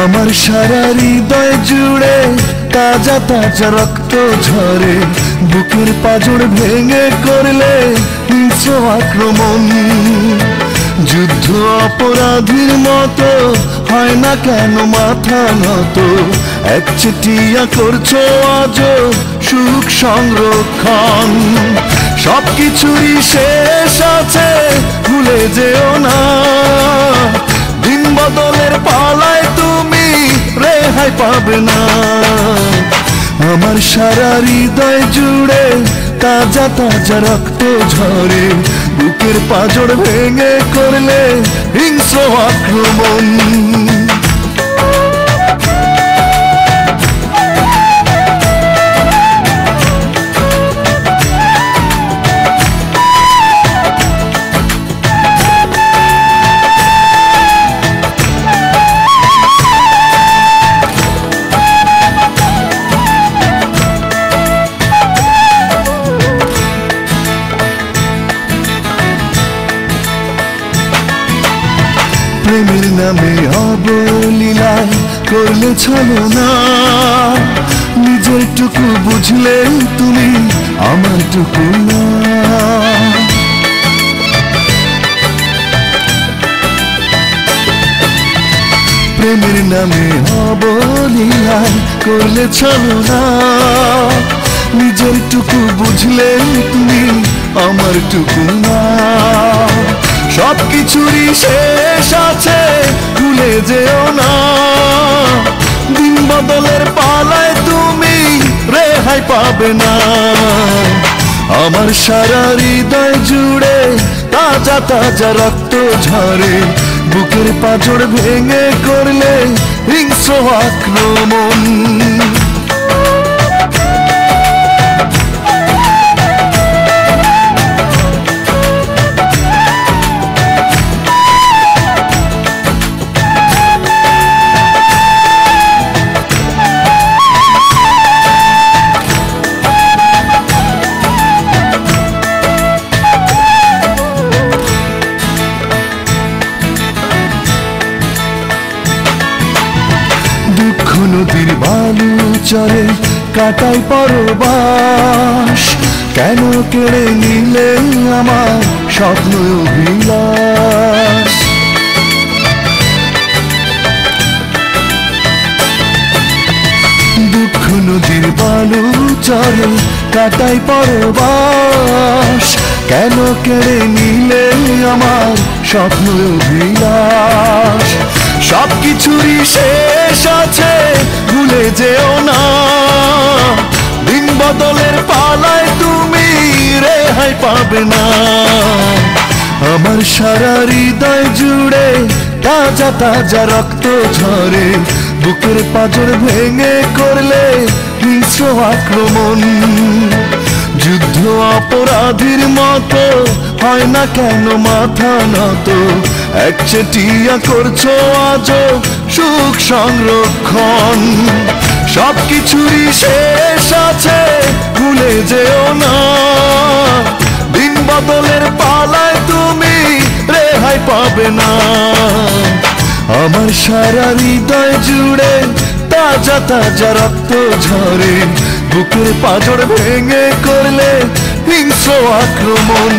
আমার সারা হৃদয় জুড়ে তাজা তাজা রক্ত ঝরে, বুকের পাঁজর ভেঙে করলে হিংস্র আক্রমণ। যুদ্ধ অপরাধীর মতো হয় না কেন মাথা নত, একচেটিয়া করছো আজও সুখ সংরক্ষণ। সবকিছুই শেষ আছে ভুলে যেও না, দিন বদলের পালায় তুমি রেহাই পাবে না। আমার সারা হৃদয় জুড়ে তাজা তাজা রক্ত ঝরে, বুকের পাঁজর ভেঙে করলে হিংস্র আক্রমণ। প্রেমের নামে অবলীলায় করলে ছলনা, নিজের টুকু বুঝলে তুমি আমার টুকু না। প্রেমের নামে অবলীলায় করলে ছলনা, নিজের টুকু বুঝলে তুমি আমার টুকু না। সবকিছুরই শেষ আছে ভুলে যেও না, দিন বদলের পালায় তুমি রেহাই পাবে না। আমার সারা হৃদয় জুড়ে তাজা তাজা রক্ত ঝরে, বুকের পাঁজর ভেঙে করলে হিংস্র আক্রমণ। দুঃখ নদীর বালু চরে কাটাই পরবাস, কেন কেড়ে নিলে আমার স্বপ্ন অভিলাষ। দুঃখ নদীর বালু চরে কাটাই পরবাস, কেন কেড়ে নিলে আমার স্বপ্ন অভিলাষ। সবকিছুরই শেষ আছে ভুলে যেও না, দিন বদলের পালায় তুমি রেহাই পাবে না। আমার সারা হৃদয় জুড়ে তাজা তাজা রক্ত ঝরে, বুকের পাঁজর ভেঙে করলে হিংস্র আক্রমণ। যুদ্ধ অপরাধীর মতো হয় না কেন মাথা নত, একচেটিয়া করছো আজও সুখ সংরক্ষণ। সবকিছুরই শেষ আছে ভুলে যেও না, দিন বদলের পালায় তুমি রেহাই পাবে না। আমার সারা হৃদয় জুড়ে তাজা তাজা রক্ত ঝরে, বুকের পাঁজর ভেঙে করলে হিংস্র আক্রমণ।